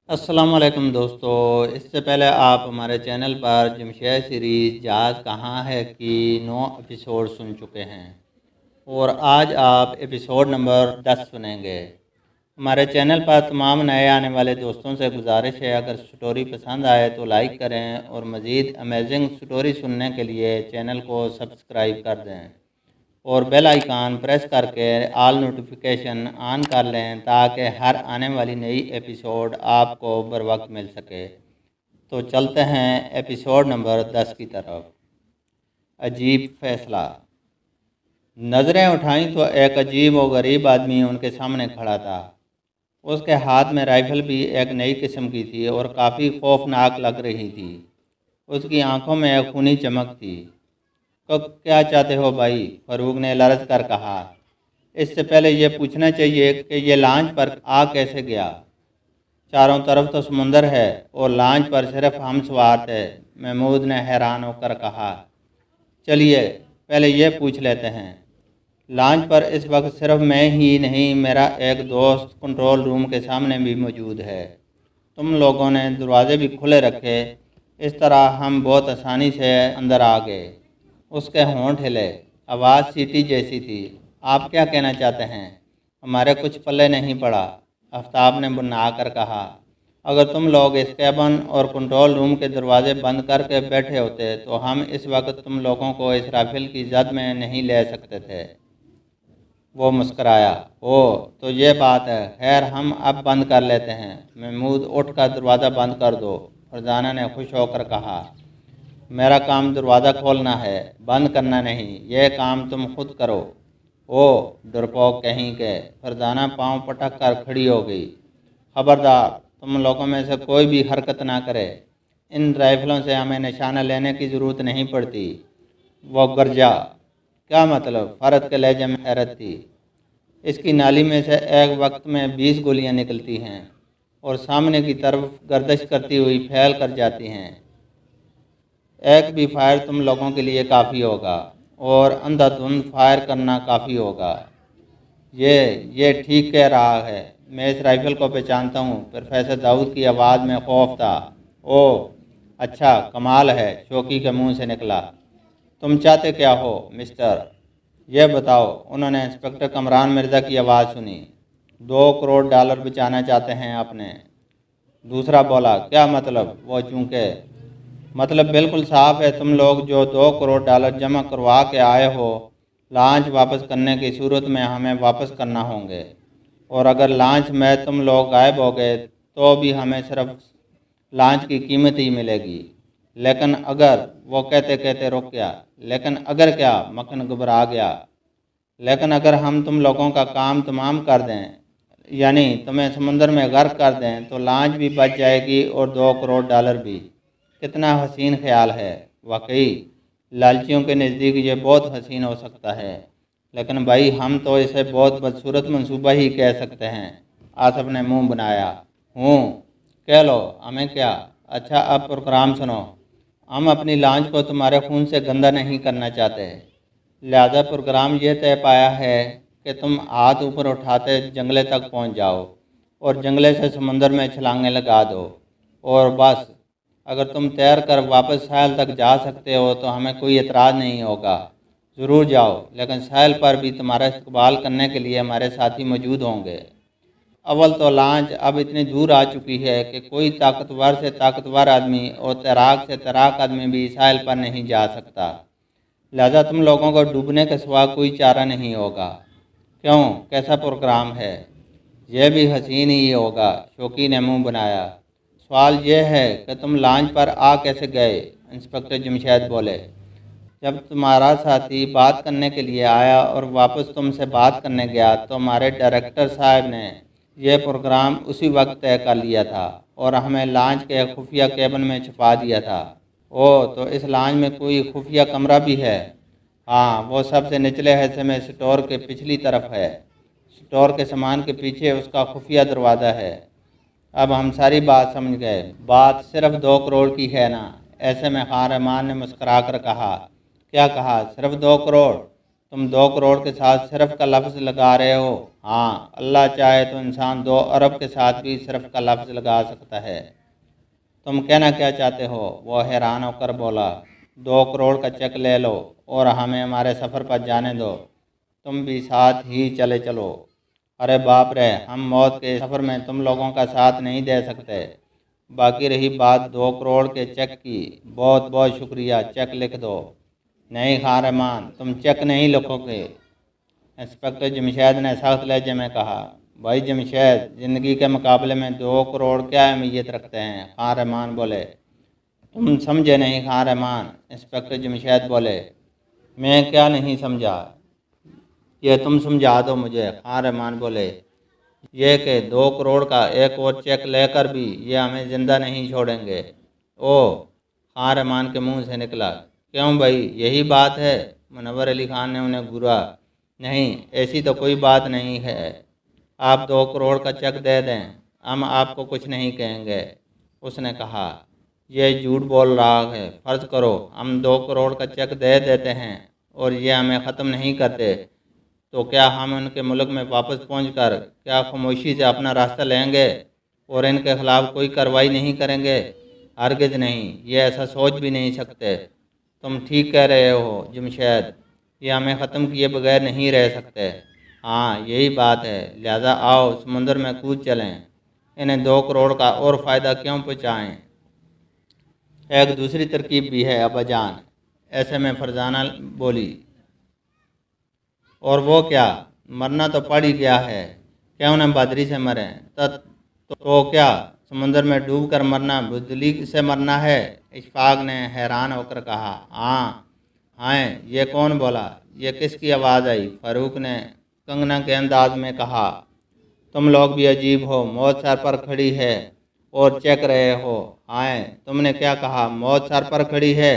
अस्सलाम वालेकुम दोस्तों। इससे पहले आप हमारे चैनल पर जमशेद सीरीज़ जहाज़ कहाँ है की 9 एपिसोड सुन चुके हैं और आज आप एपिसोड नंबर 10 सुनेंगे। हमारे चैनल पर तमाम नए आने वाले दोस्तों से गुजारिश है, अगर स्टोरी पसंद आए तो लाइक करें और मज़ीद अमेजिंग स्टोरी सुनने के लिए चैनल को सब्सक्राइब कर दें और बेल आइकन प्रेस करके ऑल नोटिफिकेशन ऑन कर लें ताकि हर आने वाली नई एपिसोड आपको बर वक्त मिल सके। तो चलते हैं एपिसोड नंबर 10 की तरफ। अजीब फैसला। नज़रें उठाईं तो एक अजीब और गरीब आदमी उनके सामने खड़ा था। उसके हाथ में राइफ़ल भी एक नई किस्म की थी और काफ़ी खौफनाक लग रही थी। उसकी आंखों में एक खूनी चमक थी। तो क्या चाहते हो भाई? फरूक ने लरज कर कहा। इससे पहले ये पूछना चाहिए कि ये लॉन्च पर आ कैसे गया। चारों तरफ तो समुंदर है और लॉन्च पर सिर्फ हम सवार थे, महमूद ने हैरान होकर कहा। चलिए पहले ये पूछ लेते हैं, लॉन्च पर इस वक्त सिर्फ मैं ही नहीं, मेरा एक दोस्त कंट्रोल रूम के सामने भी मौजूद है। तुम लोगों ने दरवाजे भी खुले रखे, इस तरह हम बहुत आसानी से अंदर आ गए। उसके होंठ हिले, आवाज़ सीटी जैसी थी। आप क्या कहना चाहते हैं? हमारे कुछ पल्ले नहीं पड़ा, आफ्ताब ने बुना कर कहा। अगर तुम लोग इस कैबिन और कंट्रोल रूम के दरवाजे बंद करके बैठे होते तो हम इस वक्त तुम लोगों को इस राइफल की जद में नहीं ले सकते थे। वो मुस्कराया। ओह तो ये बात है, खैर हम अब बंद कर लेते हैं। महमूद उठ कर दरवाज़ा बंद कर दो, फरजाना ने खुश होकर कहा। मेरा काम दरवाज़ा खोलना है, बंद करना नहीं। यह काम तुम खुद करो। ओह डरपोक कहीं के, फरजाना पाँव पटक कर खड़ी हो गई। खबरदार, तुम लोगों में से कोई भी हरकत ना करे। इन राइफलों से हमें निशाना लेने की ज़रूरत नहीं पड़ती। वो गरजा। क्या मतलब? फ़रद के लहजे में हैरत थी। इसकी नाली में से एक वक्त में 20 गोलियां निकलती हैं और सामने की तरफ गर्दिश करती हुई फैल कर जाती हैं। एक भी फायर तुम लोगों के लिए काफ़ी होगा और अंधाधुंध फायर करना काफ़ी होगा। ये ठीक कह रहा है, मैं इस राइफल को पहचानता हूँ। प्रोफेसर दाऊद की आवाज़ में खौफ था। ओह अच्छा, कमाल है, शौकी के मुंह से निकला। तुम चाहते क्या हो मिस्टर? यह बताओ। उन्होंने इंस्पेक्टर कमरान मिर्ज़ा की आवाज़ सुनी। $2 करोड़ बचाना चाहते हैं आपने? दूसरा बोला। क्या मतलब? वो चूँकि मतलब बिल्कुल साफ है, तुम लोग जो $2 करोड़ जमा करवा के आए हो, लॉन्च वापस करने की सूरत में हमें वापस करना होंगे, और अगर लॉन्च में तुम लोग गायब हो गए तो भी हमें सिर्फ लॉन्च की कीमत ही मिलेगी। लेकिन अगर, वो कहते कहते रुक गया। लेकिन अगर क्या? मक्खन घबरा गया। लेकिन अगर हम तुम लोगों का काम तमाम कर दें, यानी तुम्हें समुंदर में गर्क कर दें, तो लॉन्च भी बच जाएगी और $2 करोड़ भी। कितना हसीन ख्याल है। वाकई लालचियों के नज़दीक ये बहुत हसीन हो सकता है, लेकिन भाई हम तो इसे बहुत बदसूरत मंसूबा ही कह सकते हैं। आसफ ने मुंह बनाया। कह लो, हमें क्या। अच्छा अब प्रोग्राम सुनो। हम अपनी लॉन्च को तुम्हारे खून से गंदा नहीं करना चाहते, लिहाजा प्रोग्राम ये तय पाया है कि तुम हाथ ऊपर उठाते जंगले तक पहुंच जाओ और जंगले से समुंदर में छलांगें लगा दो। और बस, अगर तुम तैर कर वापस साहिल तक जा सकते हो तो हमें कोई एतराज़ नहीं होगा। ज़रूर जाओ, लेकिन साहिल पर भी तुम्हारा इस्तकबाल करने के लिए हमारे साथी मौजूद होंगे। अव्वल तो लॉन्च अब इतनी दूर आ चुकी है कि कोई ताकतवर से ताकतवर आदमी और तैराक से तैराक आदमी भी साहिल पर नहीं जा सकता, लिहाजा तुम लोगों को डूबने के सिवा कोई चारा नहीं होगा। क्यों, कैसा प्रोग्राम है? यह भी हसीन ही होगा, शौकी ने मुँह बनाया। सवाल यह है कि तुम लॉन्च पर आ कैसे गए? इंस्पेक्टर जमशेद बोले। जब तुम्हारा साथी बात करने के लिए आया और वापस तुमसे बात करने गया तो हमारे डायरेक्टर साहब ने यह प्रोग्राम उसी वक्त तय कर लिया था और हमें लॉन्च के खुफिया केबिन में छुपा दिया था। ओह तो इस लॉन्च में कोई खुफिया कमरा भी है? हाँ, वो सबसे निचले हिस्से में स्टोर के पिछली तरफ है। स्टोर के सामान के पीछे उसका खुफिया दरवाज़ा है। अब हम सारी बात समझ गए। बात सिर्फ 2 करोड़ की है ना? ऐसे में खान रहमान ने मुस्करा कर कहा। क्या कहा? सिर्फ 2 करोड़? تم 2 کروڑ کے ساتھ صرف کا لفظ لگا رہے ہو۔ ہاں، اللہ چاہے تو انسان 2 ارب کے ساتھ بھی صرف کا لفظ لگا سکتا ہے۔ تم کہنا کیا چاہتے ہو؟ وہ حیران ہو کر بولا۔ 2 کروڑ کا چیک لے لو اور ہمیں ہمارے سفر پر جانے دو، تم بھی ساتھ ہی چلے چلو۔ ارے باپ رے، ہم موت کے سفر میں تم لوگوں کا ساتھ نہیں دے سکتے۔ باقی رہی بات 2 کروڑ کے چیک کی، بہت بہت شکریہ، چیک لکھ دو۔ نہیں خان رحمان، تم چیک نہیں لکھو گے، انسپکٹر جمشید نے سخت لہجے میں کہا۔ بھائی جمشید، زندگی کے مقابلے میں 2 کروڑ کیا اہمیت رکھتے ہیں؟ خان رحمان بولے۔ تم سمجھے نہیں خان رحمان، انسپکٹر جمشید بولے۔ میں کیا نہیں سمجھا؟ یہ تم سمجھا دو مجھے، خان رحمان بولے۔ یہ کہ 2 کروڑ کا ایک اور چیک لے کر بھی یہ ہمیں زندہ نہیں چھوڑیں گے۔ او، خان رحمان کے منہ سے نکلا۔ کیوں بھائی، یہی بات ہے؟ منور علی خان نے انہیں گھورا۔ نہیں، ایسی تو کوئی بات نہیں ہے، آپ 2 کروڑ کا چیک دے دیں، ہم آپ کو کچھ نہیں کہیں گے۔ اس نے کہا، یہ جھوٹ بول رہا ہے، فرض کرو ہم 2 کروڑ کا چیک دے دیتے ہیں اور یہ ہمیں ختم نہیں کرتے، تو کیا ہم ان کے ملک میں واپس پہنچ کر کیا خاموشی سے اپنا راستہ لیں گے اور ان کے خلاف کوئی کارروائی نہیں کریں گے؟ ہرگز نہیں، یہ ایسا سوچ بھی نہیں سکتے۔ تم ٹھیک کہہ رہے ہو جمشید، یہ ہمیں ختم کیے بغیر نہیں رہ سکتے۔ ہاں، یہی بات ہے، لہذا آؤ سمندر میں کود چلیں، انہیں 2 کروڑ کا اور فائدہ کیوں پہنچائیں؟ ایک دوسری ترکیب بھی ہے ابا جان، ایسے میں فرزانہ بولی۔ اور وہ کیا؟ مرنا تو پڑ ہی گیا ہے، کیوں نہ بہادری سے مریں؟ تو کیا سمندر میں ڈوب کر مرنا بزدلی سے مرنا ہے؟ اشفاق نے حیران ہو کر کہا۔ ہاں، یہ کون بولا؟ یہ کس کی آواز آئی؟ فاروق نے کنگنا کے انداز میں کہا۔ تم لوگ بھی عجیب ہو، موت سر پر کھڑی ہے اور چیک رہے ہو۔ ہاں، تم نے کیا کہا؟ موت سر پر کھڑی ہے؟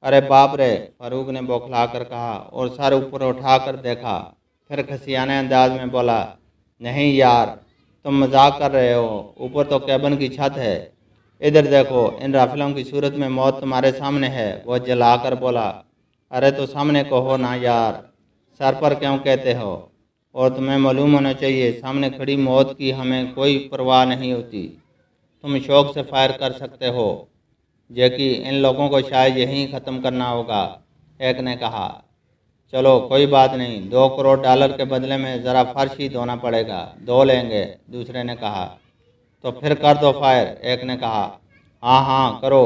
ارے باپ رے، فاروق نے بوکھلا کر کہا اور سر اوپر اٹھا کر دیکھا، پھر کھسیانے انداز میں بولا، نہیں یار، تم مذاق کر رہے ہو، اوپر تو کیبن کی چھت ہے، ادھر دیکھو، ان رافلوں کی صورت میں موت تمہارے سامنے ہے۔ وہ جلا کر بولا، ارے تو سامنے کہو نا یار، سر پر کیوں کہتے ہو؟ اور تمہیں معلوم ہونا چاہیے، سامنے کھڑی موت کی ہمیں کوئی پرواہ نہیں ہوتی، تم شوق سے فائر کر سکتے ہو، جیکی ان لوگوں کو شاید یہیں ختم کرنا ہوگا۔ ایک نے کہا، چلو کوئی بات نہیں، 2 کروڑ کے بدلے میں ذرا فرش ہی دھونا پڑے گا، دھو لیں گے، دوسرے نے کہا۔ تو پھر کر دو فائر، ایک نے کہا۔ ہاں کرو،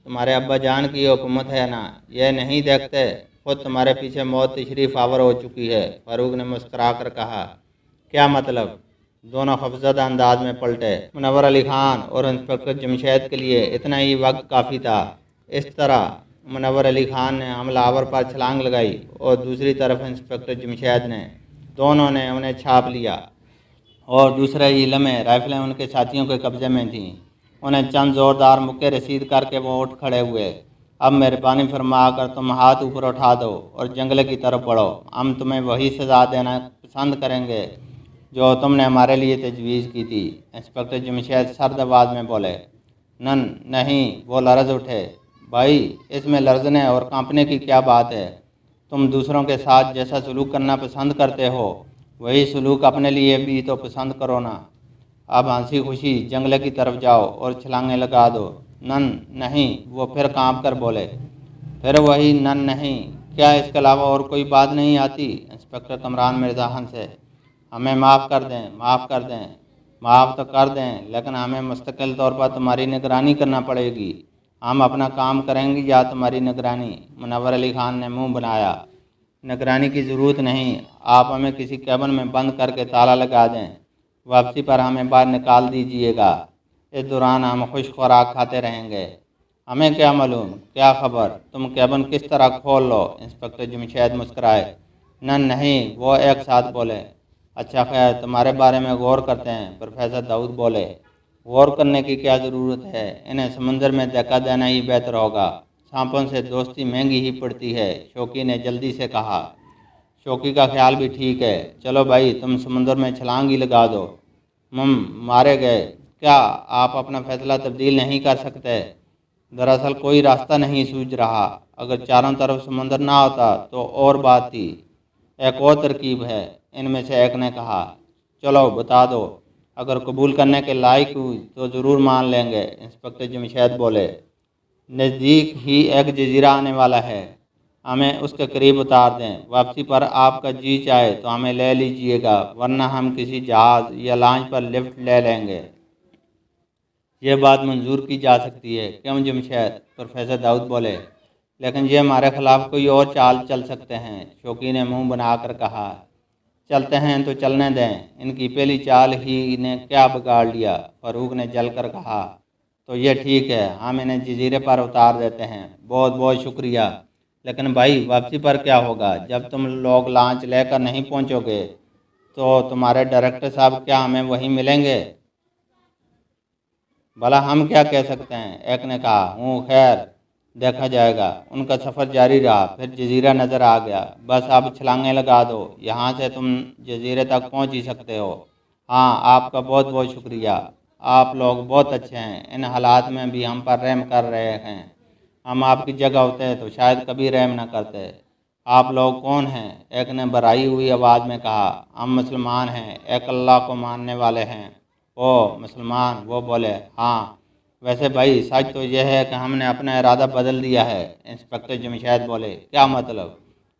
تمہارے ابا جان کی حکومت ہے نا، یہ نہیں دیکھتے خود تمہارے پیچھے موت تشریف آور ہو چکی ہے، فاروق نے مسکرا کر کہا۔ کیا مطلب؟ دونوں خفزدہ انداز میں پلٹے۔ منور علی خان اور انسپکٹر جمشید کے لیے اتنا ہی وقت کافی تھا۔ اس طرح منور علی خان نے حملہ آور پر چھلانگ لگائی اور دوسری طرف انسپکٹر جمشید نے، دونوں نے انہیں چھاپ لیا اور دوسرے ہی لمحے رائفلیں ان کے ساتھیوں کے قبضے میں تھیں۔ انہیں چند زوردار مکے رسید کر کے وہ اٹھ کھڑے ہوئے۔ اب مہربانی فرما کر تم ہاتھ اوپر اٹھا دو اور جنگلے کی طرف بڑھو، ہم تمہیں وہی سزا دینا پسند کریں گے جو تم نے ہمارے لیے تجویز کی تھی، انسپکٹر جمشید سرد آواز میں بولے۔ نہیں، وہ لرز اٹھے۔ بھائی، اس میں لرزنے اور کانپنے کی کیا بات ہے؟ تم دوسروں کے ساتھ جیسا سلوک کرنا پسند کرتے ہو، وہی سلوک اپنے لیے بھی تو پسند کرو نا۔ اب ہنسی خوشی جنگلے کی طرف جاؤ اور چھلانگیں لگا دو۔ نہیں، وہ پھر کانپ کر بولے۔ پھر وہی نہیں، کیا اس کے علاوہ اور کوئی بات نہیں آتی؟ انسپکٹر کمران مرزا ہنسے۔ ہمیں معاف کر دیں، معاف تو کر دیں، لیکن ہمیں مستقل طور پر تمہاری نگرانی کرنا پڑے گی، ہم اپنا کام کریں گے یا تمہاری نگرانی؟ منور علی خان نے منہ بنایا۔ نگرانی کی ضرورت نہیں، آپ ہمیں کسی کیبن میں بند کر کے تالا لگا دیں، واپسی پر ہمیں باہر نکال دیجیے گا، اس دوران ہم خوش خوراک کھاتے رہیں گے۔ ہمیں کیا معلوم، کیا خبر، تم کیبن کس طرح کھول لو؟ انسپکٹر جمشید مسکرائے۔ نہیں، وہ ایک ساتھ بولے۔ اچھا خیر، تمہارے بارے میں غور کرتے ہیں، پروفیسر داؤد بولے۔ غور کرنے کی کیا ضرورت ہے، انہیں سمندر میں دھکا دینا ہی بہتر ہوگا، سانپوں سے دوستی مہنگی ہی پڑتی ہے، شوقی نے جلدی سے کہا۔ شوقی کا خیال بھی ٹھیک ہے، چلو بھائی، تم سمندر میں چھلانگ ہی لگا دو۔ مارے گئے؟ کیا آپ اپنا فیصلہ تبدیل نہیں کر سکتے؟ दरअसल कोई रास्ता नहीं सूझ रहा। अगर चारों तरफ समुंदर ना होता तो और बात थी। एक और तरकीब है, इनमें से एक ने कहा। चलो बता दो, अगर कबूल करने के लायक हुई तो ज़रूर मान लेंगे, इंस्पेक्टर जमशेद बोले। नज़दीक ही एक जजीरा आने वाला है, हमें उसके करीब उतार दें। वापसी पर आपका जी चाहे तो हमें ले लीजिएगा, वरना हम किसी जहाज़ या लॉन्च पर लिफ्ट ले लेंगे। ये बात मंजूर की जा सकती है, क्यों जमशेद? प्रोफेसर दाऊद बोले। लेकिन ये हमारे खिलाफ कोई और चाल चल सकते हैं, शौकी ने मुंह बनाकर कहा। चलते हैं तो चलने दें, इनकी पहली चाल ही ने क्या बिगाड़ लिया, फारूक ने जलकर कहा। तो ये ठीक है, हम इन्हें जजीरे पर उतार देते हैं। बहुत बहुत शुक्रिया। लेकिन भाई, वापसी पर क्या होगा? जब तुम लोग लॉन्च लेकर नहीं पहुंचोगे तो तुम्हारे डायरेक्टर साहब क्या हमें वहीं मिलेंगे? भला हम क्या कह सकते हैं, एक ने कहा। खैर, देखा जाएगा। उनका सफ़र जारी रहा। फिर जजीरा नज़र आ गया। बस अब छलांगें लगा दो, यहाँ से तुम जजीरे तक पहुँच ही सकते हो। हाँ, आपका बहुत बहुत शुक्रिया। आप लोग बहुत अच्छे हैं, इन हालात में भी हम पर रहम कर रहे हैं। हम आपकी जगह होते तो शायद कभी रहम न करते। आप लोग कौन हैं? एक ने बराई हुई आवाज़ में कहा। हम मुसलमान हैं, एक अल्लाह को मानने वाले हैं। ओ मुसलमान, वो बोले। हाँ, वैसे भाई सच तो यह है कि हमने अपना इरादा बदल दिया है, इंस्पेक्टर जमशेद बोले। क्या मतलब?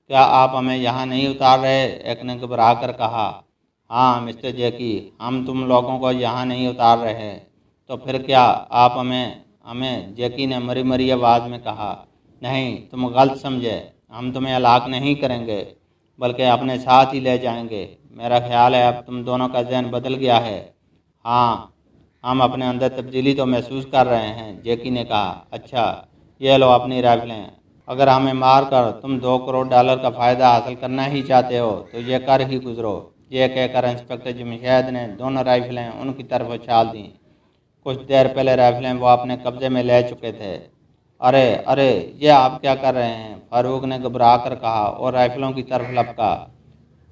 क्या आप हमें यहाँ नहीं उतार रहे? एक ने घबरा कर कहा। हाँ मिस्टर जैकी, हम तुम लोगों को यहाँ नहीं उतार रहे। तो फिर क्या? आप हमें जैकी ने मरी मरी आवाज़ में कहा। नहीं, तुम गलत समझे। हम तुम्हें हलाक नहीं करेंगे, बल्कि अपने साथ ही ले जाएंगे। मेरा ख्याल है अब तुम दोनों का जहन बदल गया है। हाँ, हम अपने अंदर तब्दीली तो महसूस कर रहे हैं, जैकी ने कहा। अच्छा, ये लो अपनी राइफलें। अगर हमें मार कर तुम $2 करोड़ का फ़ायदा हासिल करना ही चाहते हो तो ये कर ही गुजरो। ये कहकर इंस्पेक्टर जमशेद ने दोनों राइफलें उनकी तरफ उछाल दीं। कुछ देर पहले राइफलें वो अपने कब्जे में ले चुके थे। अरे अरे, ये आप क्या कर रहे हैं? फारूक ने घबरा कर कहा और राइफलों की तरफ लपका।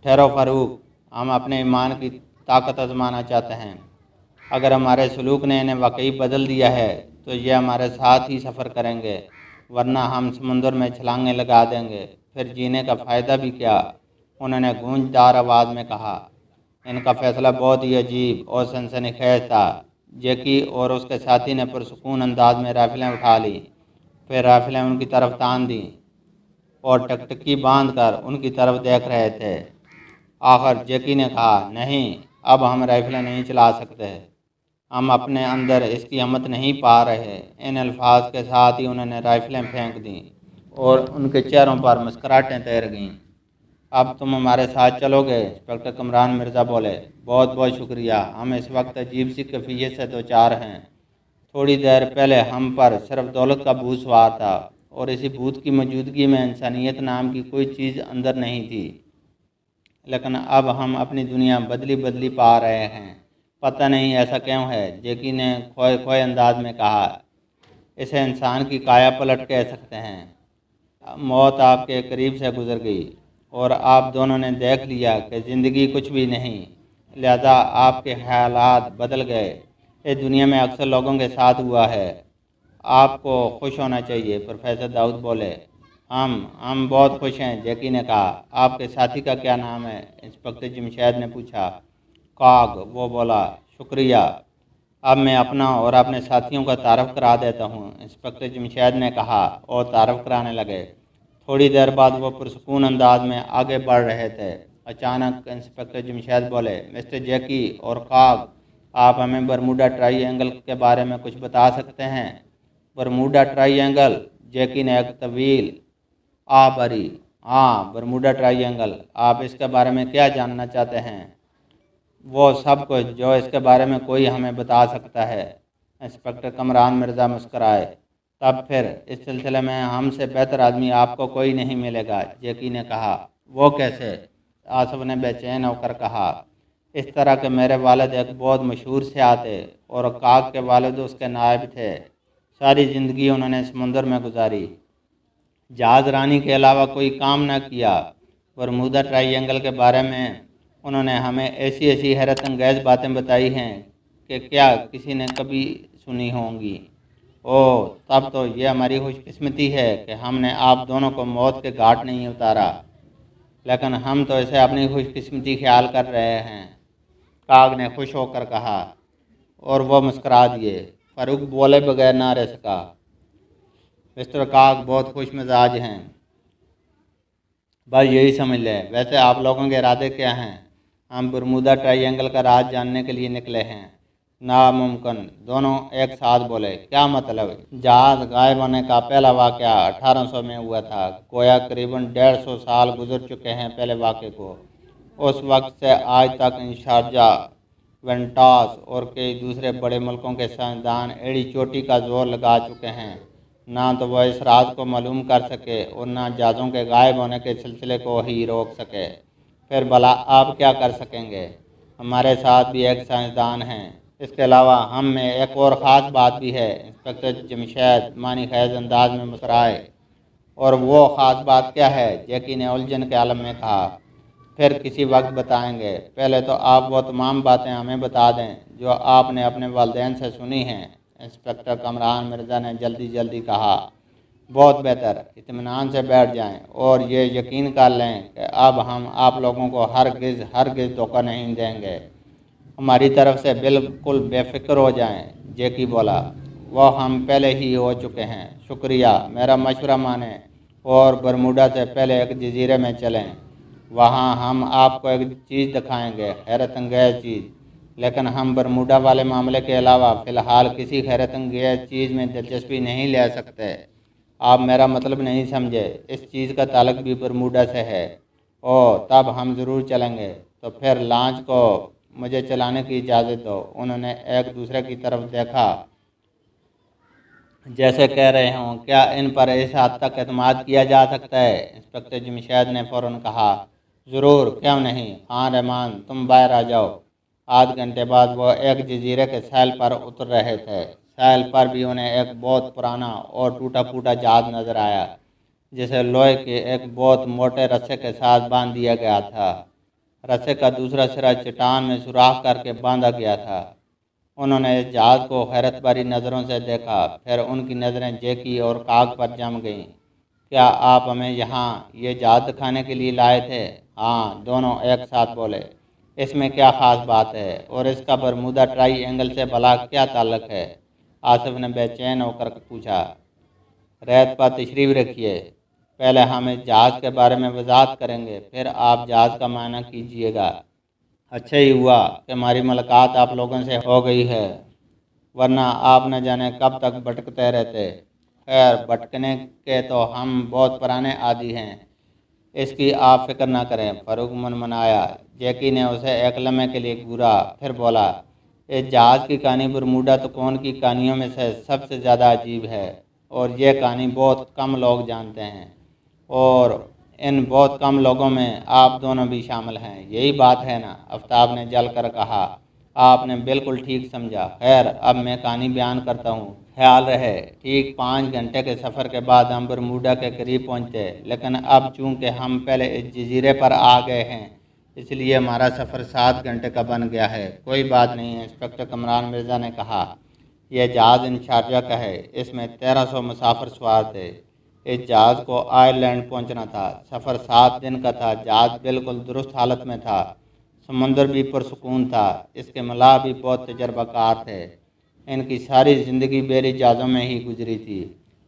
ठहरो फारूक, हम अपने ईमान की ताकत आजमाना चाहते हैं। अगर हमारे सलूक ने इन्हें वाकई बदल दिया है तो ये हमारे साथ ही सफ़र करेंगे, वरना हम समुंदर में छलांगें लगा देंगे। फिर जीने का फ़ायदा भी क्या? उन्होंने गूंजदार आवाज़ में कहा। इनका फैसला बहुत ही अजीब और सनसनीखेज था। जैकी और उसके साथी ने पुरसुकून अंदाज में राइफलें उठा ली। फिर राइफलें उनकी तरफ तान दी और टकटकी बांध कर उनकी तरफ देख रहे थे। आखिर जैकी ने कहा, नहीं, अब हम राइफलें नहीं चला सकते। हम अपने अंदर इसकी हिम्मत नहीं पा रहे। इन अल्फाज के साथ ही उन्होंने राइफलें फेंक दी और उनके चेहरों पर मुस्कुराहटें तैर गईं। अब तुम हमारे साथ चलोगे? इंस्पेक्टर कमरान मिर्ज़ा बोले। बहुत बहुत शुक्रिया, हम इस वक्त अजीब सी कैफियत से दो चार हैं। थोड़ी देर पहले हम पर सिर्फ दौलत का भूत सवार था और इसी भूत की मौजूदगी में इंसानियत नाम की कोई चीज़ अंदर नहीं थी। लेकिन अब हम अपनी दुनिया बदली बदली पा रहे हैं। पता नहीं ऐसा क्यों है, जैकी ने खोए खोए अंदाज में कहा। इसे इंसान की काया पलट कह सकते हैं। मौत आपके करीब से गुजर गई और आप दोनों ने देख लिया कि ज़िंदगी कुछ भी नहीं, लिहाजा आपके ख्यालात बदल गए। इस दुनिया में अक्सर लोगों के साथ हुआ है। आपको खुश होना चाहिए, प्रोफेसर दाऊद बोले। हम बहुत खुश हैं, जैकी ने कहा। आपके साथी का क्या नाम है? इंस्पेक्टर जमशेद ने पूछा। काग, वो बोला। शुक्रिया। अब मैं अपना और अपने साथियों का तारफ़ करा देता हूँ, इंस्पेक्टर जमशेद ने कहा और तारफ़ कराने लगे। थोड़ी देर बाद वो पुरसुकून अंदाज में आगे बढ़ रहे थे। अचानक इंस्पेक्टर जमशेद बोले, मिस्टर जैकी और काग, आप हमें बरमूडा ट्रायंगल के बारे में कुछ बता सकते हैं? Bermuda triangle? जैकी ने एक तवील आ भरी। हाँ, बरमूडा ट्रायंगल। आप इसके बारे में क्या जानना चाहते हैं? वो सब कुछ जो इसके बारे में कोई हमें बता सकता है, इंस्पेक्टर कमरान मिर्ज़ा मुस्कराए। तब फिर इस सिलसिले में हमसे बेहतर आदमी आपको कोई नहीं मिलेगा, जैकी ने कहा। वो कैसे? आसफ ने बेचैन होकर कहा। इस तरह के मेरे वालिद एक बहुत मशहूर सियाह थे और काग के वालिद उसके नायब थे। सारी ज़िंदगी उन्होंने समुंदर में गुजारी, जहाज़ रानी के अलावा कोई काम न किया। बरमूडा ट्रायंगल के बारे में उन्होंने हमें ऐसी ऐसी हैरत अंगेज़ बातें बताई हैं कि क्या किसी ने कभी सुनी होंगी। ओह, तब तो ये हमारी खुशकिस्मती है कि हमने आप दोनों को मौत के घाट नहीं उतारा, लेकिन हम तो इसे अपनी खुशकिस्मती ख्याल कर रहे हैं, काग ने खुश होकर कहा। और वह मुस्करा दिए। फारूक बोले बगैर ना रह सका। मिस्टर काग बहुत खुश मिजाज हैं, बस यही समझ लें। वैसे आप लोगों के इरादे क्या हैं? हम बरमूदा ट्रायंगल का राज जानने के लिए निकले हैं। नामुमकिन, दोनों एक साथ बोले। क्या मतलब? जहाज गायब होने का पहला वाक़या 1800 में हुआ था। गोया करीबन 150 साल गुजर चुके हैं पहले वाक़े को। उस वक्त से आज तक शारजाह, वेंटास और कई दूसरे बड़े मुल्कों के साइंसदान एड़ी चोटी का जोर लगा चुके हैं। ना तो वह इस राज को मालूम कर सके और ना जहाज़ों के गायब होने के सिलसिले को ही रोक सके। फिर भला आप क्या कर सकेंगे? हमारे साथ भी एक साइंसदान हैं। इसके अलावा हम में एक और ख़ास बात भी है। इंस्पेक्टर जमशेद मानी खैज अंदाज में मुस्कराए। और वो ख़ास बात क्या है? जैकी ने उलझन के आलम में कहा। फिर किसी वक्त बताएंगे। पहले तो आप वो तमाम बातें हमें बता दें जो आपने अपने वालिदैन से सुनी हैं। इंस्पेक्टर कमरान मिर्ज़ा ने जल्दी जल्दी कहा। बहुत बेहतर, इत्मीनान से बैठ जाएं और ये यकीन कर लें कि अब हम आप लोगों को हरगिज़ धोखा नहीं देंगे। हमारी तरफ से बिल्कुल बेफिक्र हो जाएं। जैकी बोला। वह हम पहले ही हो चुके हैं। शुक्रिया, मेरा मशवरा मानें और बरमूडा से पहले एक जजीरे में चलें। वहाँ हम आपको एक चीज़ दिखाएंगे, हैरत अंगेज़ चीज़। लेकिन हम बरमूडा वाले मामले के अलावा फ़िलहाल किसी हैरत अंगेज़ चीज़ में दिलचस्पी नहीं ले सकते। आप मेरा मतलब नहीं समझे। इस चीज़ का ताल्लुक भी बरमूडा से है। ओह, तब हम ज़रूर चलेंगे। तो फिर लॉन्च को मुझे चलाने की इजाज़त दो। उन्होंने एक दूसरे की तरफ देखा, जैसे कह रहे हों, क्या इन पर इस हद तक एतमाद किया जा सकता है? इंस्पेक्टर जमशेद ने फ़ौरन कहा। ज़रूर, क्यों नहीं। हाँ रहमान, तुम बाहर आ जाओ। आध घंटे बाद वो एक जजीरे के साहिल पर उतर रहे थे। साहिल पर भी उन्हें एक बहुत पुराना और टूटा फूटा जहाज नज़र आया, जिसे लोहे के एक बहुत मोटे रस्से के साथ बांध दिया गया था। रस्से का दूसरा सिरा चट्टान में सुराख करके बांधा गया था। उन्होंने इस जहाज़ को हैरत भरी नज़रों से देखा। फिर उनकी नज़रें जैकी और काग पर जम गईं। क्या आप हमें यहाँ ये जहाज़ दिखाने के लिए लाए थे? हाँ, दोनों एक साथ बोले। इसमें क्या ख़ास बात है? और इसका बरमूदा ट्राई एंगल से भला क्या ताल्लुक है? आसिफ ने बेचैन होकर पूछा। रेत पर तशरीफ़ रखिए। पहले हम इस जहाज़ के बारे में वजाहत करेंगे, फिर आप जहाज़ का मायना कीजिएगा। अच्छा ही हुआ कि हमारी मुलाकात आप लोगों से हो गई है, वरना आप न जाने कब तक भटकते रहते। खैर, भटकने के तो हम बहुत पुराने आदी हैं, इसकी आप फिक्र ना करें। फारूक मनमनाया। जैकी ने उसे एक लम्हे के लिए घूरा, फिर बोला। इस जहाज़ की कहानी बरमूडा तुकोन की कहानियों में से सबसे ज़्यादा अजीब है, और ये कहानी बहुत कम लोग जानते हैं, और इन बहुत कम लोगों में आप दोनों भी शामिल हैं। यही बात है ना? आफ्ताब ने जल कर कहा। आपने बिल्कुल ठीक समझा। खैर, अब मैं कहानी बयान करता हूँ। ख्याल रहे, ठीक 5 घंटे के सफ़र के बाद हम बरमूडा के करीब पहुँचे, लेकिन अब चूँकि हम पहले इस जजीरे पर आ गए हैं, इसलिए हमारा सफ़र 7 घंटे का बन गया है। कोई बात नहीं है, इंस्पेक्टर कमरान मिर्ज़ा ने कहा। यह जहाज़ इन शारजाह का है। इसमें 1300 मुसाफिर सवार थे। इस जहाज़ को आयरलैंड पहुंचना था। सफ़र 7 दिन का था। जहाज़ बिल्कुल दुरुस्त हालत में था। समुंदर भी पुरसुकून था। इसके मलाह भी बहुत तजर्बाकार थे। इनकी सारी ज़िंदगी बेरी जहाज़ों में ही गुजरी थी।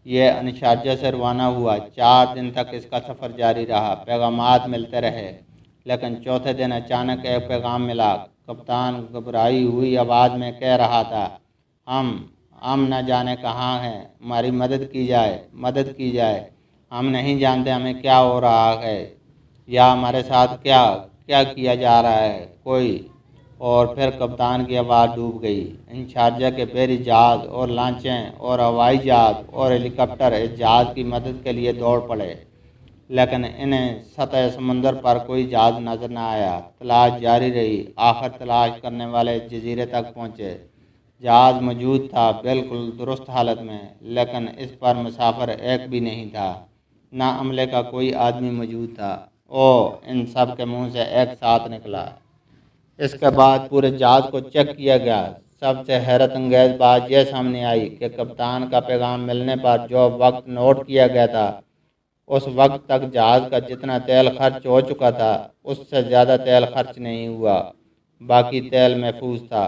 यह अनशारजा से रवाना हुआ। 4 दिन तक इसका सफ़र जारी रहा। पैगामात मिलते रहे, लेकिन चौथे दिन अचानक एक पैगाम मिला। कप्तान घबराई हुई आवाज़ में कह रहा था, हम न जाने कहाँ हैं। हमारी मदद की जाए, मदद की जाए। हम नहीं जानते हमें क्या हो रहा है, या हमारे साथ क्या क्या किया जा रहा है। कोई। और फिर कप्तान की आवाज़ डूब गई। इन शारजा के बहरी जहाज़ और लांचें और हवाई जहाज़ और हेलीकॉप्टर इस जहाज़ की मदद के लिए दौड़ पड़े, लेकिन इन्हें सतह समंदर पर कोई जहाज़ नज़र न आया। तलाश जारी रही। आखिर तलाश करने वाले जजीरे तक पहुँचे। जहाज़ मौजूद था, बिल्कुल दुरुस्त हालत में, लेकिन इस पर मुसाफिर एक भी नहीं था। ना अमले का कोई आदमी मौजूद था। ओह, इन सब के मुंह से एक साथ निकला। इसके बाद पूरे जहाज़ को चेक किया गया। سب سے حیرت انگیز بات یہ سامنے آئی کہ کپتان کا پیغام ملنے پر جو وقت نوٹ کیا گیا تھا اس وقت تک جہاز کا جتنا تیل خرچ ہو چکا تھا اس سے زیادہ تیل خرچ نہیں ہوا، باقی تیل محفوظ تھا،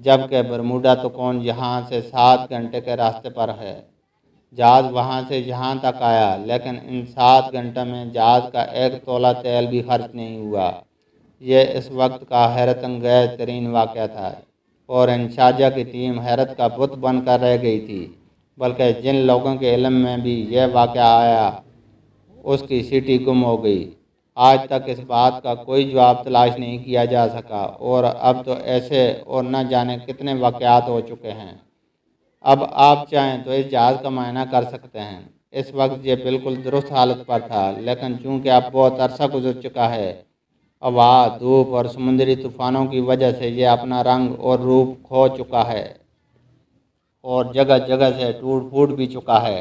جبکہ برمودا تکون یہاں سے 7 گھنٹے کے راستے پر ہے۔ جہاز وہاں سے یہاں تک آیا لیکن ان 7 گھنٹوں میں جہاز کا 1 تولہ تیل بھی خرچ نہیں ہوا۔ یہ اس وقت کا حیرت انگیز ترین واقعہ تھا اور انشاجہ کی ٹیم حیرت کا بت بن کر رہ گئی تھی، بلکہ جن لوگوں کے علم میں بھی یہ واقعہ آیا اس کی سیٹی گم ہو گئی۔ آج تک اس بات کا کوئی جواب تلاش نہیں کیا جا سکا اور اب تو ایسے اور نہ جانے کتنے واقعات ہو چکے ہیں۔ اب آپ چاہیں تو اس جہاز کا معائنہ کر سکتے ہیں۔ اس وقت یہ بالکل درست حالت پر تھا، لیکن چونکہ اب بہت عرصہ گزر چکا ہے، ہوا، دھوپ اور سمندری طوفانوں کی وجہ سے یہ اپنا رنگ اور روپ کھو چکا ہے اور جگہ جگہ سے ٹوٹ پھوٹ بھی چکا ہے،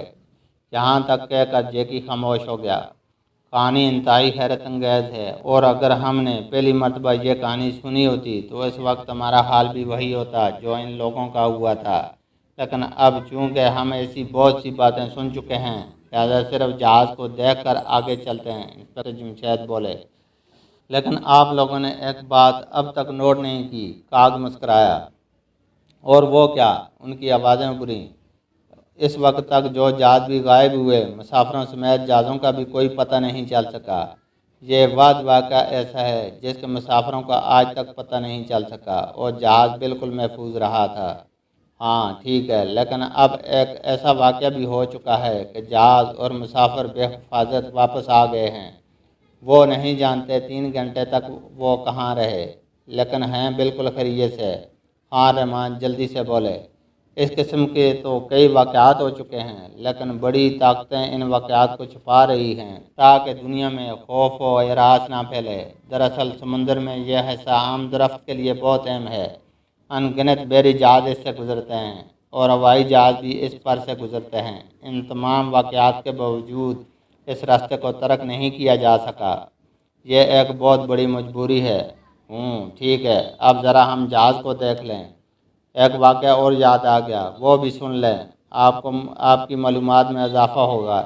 یہاں تک کہہ کر جیکی خاموش ہو گیا۔ کہانی انتہائی حیرت انگیز ہے اور اگر ہم نے پہلی مرتبہ یہ کہانی سنی ہوتی تو اس وقت ہمارا حال بھی وہی ہوتا جو ان لوگوں کا ہوا تھا، لیکن اب چونکہ ہم ایسی بہت سی باتیں سن چکے ہیں لہذا صرف جہاز کو دیکھ کر آگے چلتے ہیں، انسپکٹر جمشید بولے۔ لیکن آپ لوگوں نے ایک بات اب تک نوٹ نہیں کی، کاغ مسکرایا۔ اور وہ کیا؟ ان کی آوازیں ابھریں۔ اس وقت تک جو جہاز بھی غائب ہوئے، مسافروں سمیت جہازوں کا بھی کوئی پتہ نہیں چل سکا۔ یہ واقعہ ایسا ہے جس کے مسافروں کا آج تک پتہ نہیں چل سکا اور جہاز بالکل محفوظ رہا تھا۔ ہاں ٹھیک ہے، لیکن اب ایک ایسا واقعہ بھی ہو چکا ہے کہ جہاز اور مسافر بے حفاظت واپس آ گئے ہیں۔ وہ نہیں جانتے 3 گھنٹے تک وہ کہاں رہے، لیکن ہیں بالکل خیریت سے۔ خان رحمان جلدی سے بولے۔ اس قسم کے تو کئی واقعات ہو چکے ہیں، لیکن بڑی طاقتیں ان واقعات کو چھپا رہی ہیں تاکہ دنیا میں خوف و ہراس نہ پھیلے۔ دراصل سمندر میں یہ حصہ عام درخت کے لیے بہت اہم ہے۔ ان گنت بحری جہاز اس سے گزرتے ہیں اور ہوائی جہاز بھی اس پر سے گزرتے ہیں۔ ان تمام واقعات کے باوجود اس راستے کو ترک نہیں کیا جا سکا۔ یہ ایک بہت بڑی مجبوری ہے۔ ٹھیک ہے، اب ذرا ہم جہاز کو دیکھ لیں۔ ایک واقعہ اور یاد آ گیا، وہ بھی سن لیں، آپ کی معلومات میں اضافہ ہوگا۔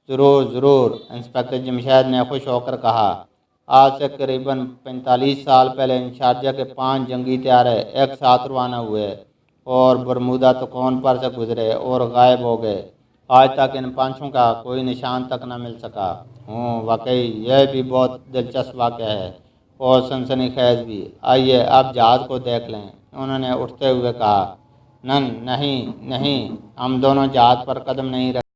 ضرور ضرور، انسپکٹر جمشید نے خوش ہو کر کہا۔ آج سے قریباً 45 سال پہلے انشارجہ کے 5 جنگی طیارے ایک ساتھ روانہ ہوئے اور برمودا تکون پر سے گزرے اور غائب ہو گئے۔ آج تک ان 5 کا کوئی نشان تک نہ مل سکا۔ واقعی یہ بھی بہت دلچسپ واقعہ ہے اور سنسنی خیز بھی۔ آئیے اب جہاز کو دیکھ لیں، انہوں نے اٹھتے ہوئے کہا۔ نہیں نہیں، ہم دونوں جہاز پر قدم نہیں رکھ